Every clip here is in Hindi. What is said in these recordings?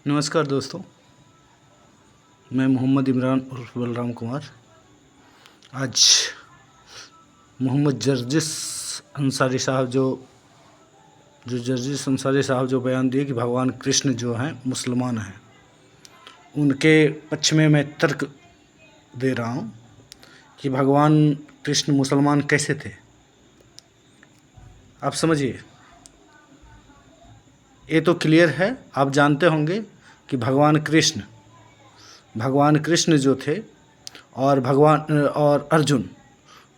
नमस्कार दोस्तों, मैं मोहम्मद इमरान उर्फ बलराम कुमार। आज मोहम्मद जर्जिस अंसारी साहब जर्जिस अंसारी साहब जो बयान दिए कि भगवान कृष्ण जो हैं मुसलमान हैं, उनके पक्ष में मैं तर्क दे रहा हूँ कि भगवान कृष्ण मुसलमान कैसे थे। आप समझिए, ये तो क्लियर है, आप जानते होंगे कि भगवान कृष्ण जो थे और भगवान और अर्जुन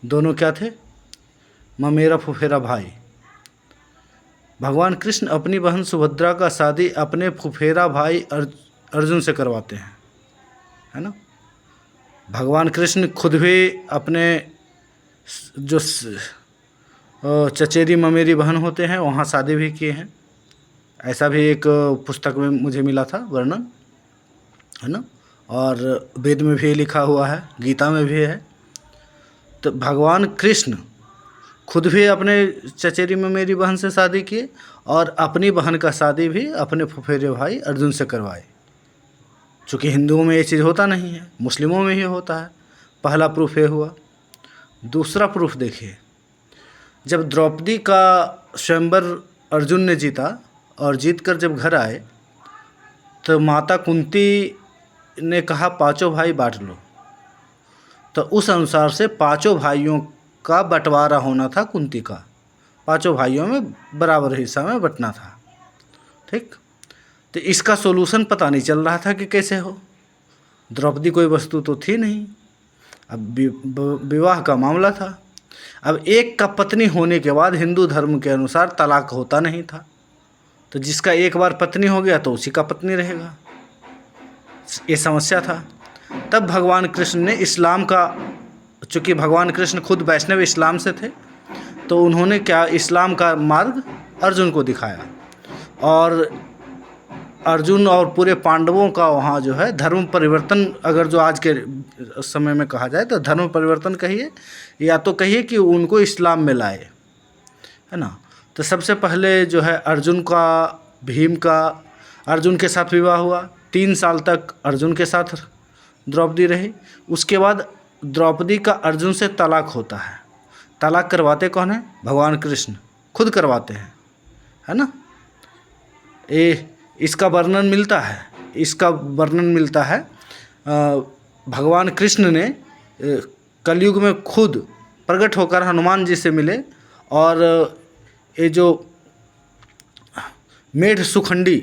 दोनों क्या थे? मेरा फुफेरा भाई। भगवान कृष्ण अपनी बहन सुभद्रा का शादी अपने फुफेरा भाई अर्जुन से करवाते हैं, है ना। भगवान कृष्ण खुद भी अपने जो चचेरी ममेरी बहन होते हैं वहाँ शादी भी किए हैं। ऐसा भी एक पुस्तक में मुझे मिला था वर्णन, है ना, और वेद में भी लिखा हुआ है, गीता में भी है। तो भगवान कृष्ण खुद भी अपने चचेरी में मेरी बहन से शादी किए और अपनी बहन का शादी भी अपने फुफेरे भाई अर्जुन से करवाए। चूँकि हिंदुओं में ये चीज़ होता नहीं है, मुस्लिमों में ही होता है। पहला प्रूफ ये हुआ। दूसरा प्रूफ देखिए, जब द्रौपदी का स्वयंवर अर्जुन ने जीता और जीतकर जब घर आए तो माता कुंती ने कहा पांचों भाई बांट लो। तो उस अनुसार से पांचों भाइयों का बंटवारा होना था कुंती का, पांचों भाइयों में बराबर हिस्सा में बंटना था, ठीक। तो इसका सोल्यूशन पता नहीं चल रहा था कि कैसे हो। द्रौपदी कोई वस्तु तो थी नहीं, अब विवाह का मामला था। अब एक का पत्नी होने के बाद हिंदू धर्म के अनुसार तलाक होता नहीं था, तो जिसका एक बार पत्नी हो गया तो उसी का पत्नी रहेगा, ये समस्या था। तब भगवान कृष्ण ने इस्लाम का, चूँकि भगवान कृष्ण खुद वैष्णव इस्लाम से थे, तो उन्होंने क्या इस्लाम का मार्ग अर्जुन को दिखाया और अर्जुन और पूरे पांडवों का वहाँ जो है धर्म परिवर्तन, अगर जो आज के समय में कहा जाए तो धर्म परिवर्तन कहिए या तो कहिए कि उनको इस्लाम में लाए, है ना। तो सबसे पहले जो है भीम का अर्जुन के साथ विवाह हुआ। 3 साल तक अर्जुन के साथ द्रौपदी रही। उसके बाद द्रौपदी का अर्जुन से तलाक होता है। तलाक करवाते कौन है? भगवान कृष्ण खुद करवाते हैं, है ना। इसका वर्णन मिलता है भगवान कृष्ण ने कलयुग में खुद प्रकट होकर हनुमान जी से मिले और ये जो मेढ़ सुखंडी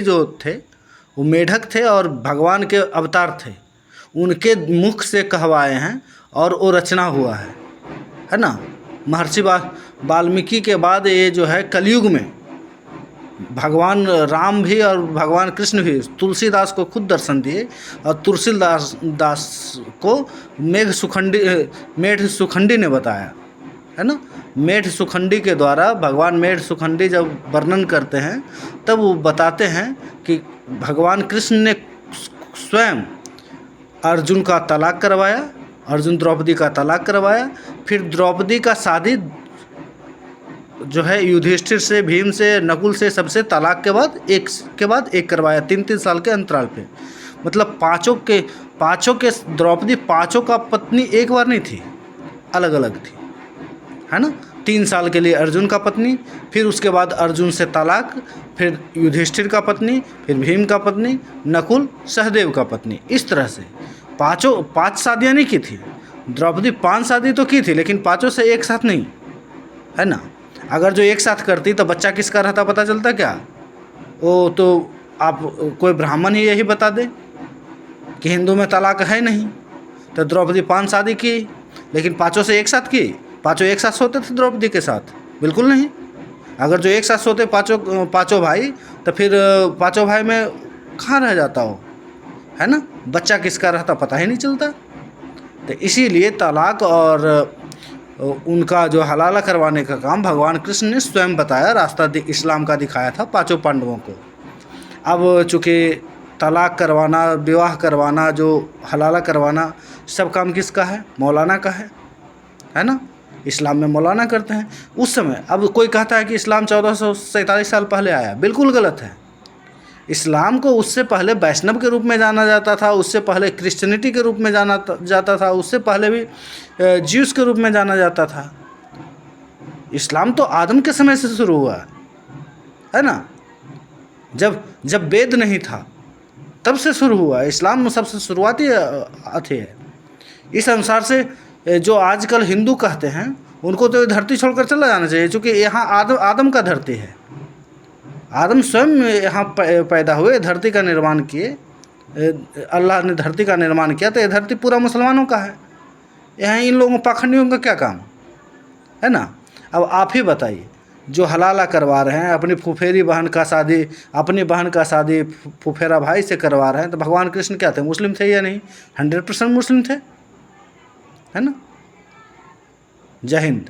जो थे वो मेढक थे और भगवान के अवतार थे, उनके मुख से कहवाए हैं और वो रचना हुआ है ना। महर्षि वाल्मीकि के बाद ये जो है कलयुग में भगवान राम भी और भगवान कृष्ण भी तुलसीदास को खुद दर्शन दिए और तुलसीदास को मेढ़ सुखंडी ने बताया, है ना। मेढ़ सुखंडी के द्वारा भगवान मेढ़ सुखंडी जब वर्णन करते हैं तब वो बताते हैं कि भगवान कृष्ण ने स्वयं अर्जुन का तलाक करवाया, अर्जुन द्रौपदी का तलाक करवाया, फिर द्रौपदी का शादी जो है युधिष्ठिर से, भीम से, नकुल से, सबसे तलाक के बाद एक करवाया 3-3 साल के अंतराल पे। मतलब पाँचों के द्रौपदी पाँचों का पत्नी एक बार नहीं थी, अलग अलग थी, है ना। 3 साल के लिए अर्जुन का पत्नी, फिर उसके बाद अर्जुन से तलाक, फिर युधिष्ठिर का पत्नी, फिर भीम का पत्नी, नकुल सहदेव का पत्नी। इस तरह से 5 शादियाँ नहीं की थी द्रौपदी। 5 शादी तो की थी, लेकिन पाँचों से एक साथ नहीं, है ना। अगर जो एक साथ करती तो बच्चा किसका रहता पता चलता क्या? वो तो आप कोई ब्राह्मण ही यही बता दे कि हिंदू में तलाक है नहीं। तो द्रौपदी 5 शादी की, लेकिन पाँचों से एक साथ की। पाँचों एक साथ सोते थे द्रौपदी के साथ? बिल्कुल नहीं। अगर जो एक साथ सोते पाँचों भाई, तो फिर पाँचों भाई में कहाँ रह जाता हो, है ना। बच्चा किसका रहता पता ही नहीं चलता। तो इसीलिए तलाक और उनका जो हलाला करवाने का काम भगवान कृष्ण ने स्वयं बताया, रास्ता इस्लाम का दिखाया था पाँचों पांडवों को। अब चूँकि तलाक करवाना, विवाह करवाना, जो हलाला करवाना, सब काम किसका है? मौलाना का है ना। इस्लाम में मौलाना करते हैं उस समय। अब कोई कहता है कि इस्लाम 1447 साल पहले आया, बिल्कुल गलत है। इस्लाम को उससे पहले वैष्णव के रूप में जाना जाता था, उससे पहले क्रिश्चियनिटी के रूप में जाना जाता था, उससे पहले भी ज्यूस के रूप में जाना जाता था। इस्लाम तो आदम के समय से शुरू हुआ है ना, जब वेद नहीं था तब से शुरू हुआ। इस्लाम सबसे शुरुआती अथी है। इस अनुसार से जो आजकल हिंदू कहते हैं उनको तो धरती छोड़कर चला जाना चाहिए, क्योंकि यहाँ आदम का धरती है। आदम स्वयं यहाँ पैदा हुए, धरती का निर्माण किए, अल्लाह ने धरती का निर्माण किया, तो ये धरती पूरा मुसलमानों का है। यहाँ इन लोगों पाखंडियों का क्या काम है ना। अब आप ही बताइए, जो हलाला करवा रहे हैं अपनी फुफेरी बहन का शादी, अपनी बहन का शादी फुफेरा भाई से करवा रहे हैं, तो भगवान कृष्ण क्या थे, मुस्लिम थे या नहीं? 100% मुस्लिम थे, है ना। जय हिंद।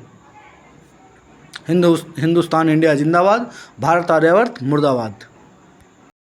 हिंदुस्तान इंडिया जिंदाबाद, भारत आर्यावर्त मुर्दाबाद।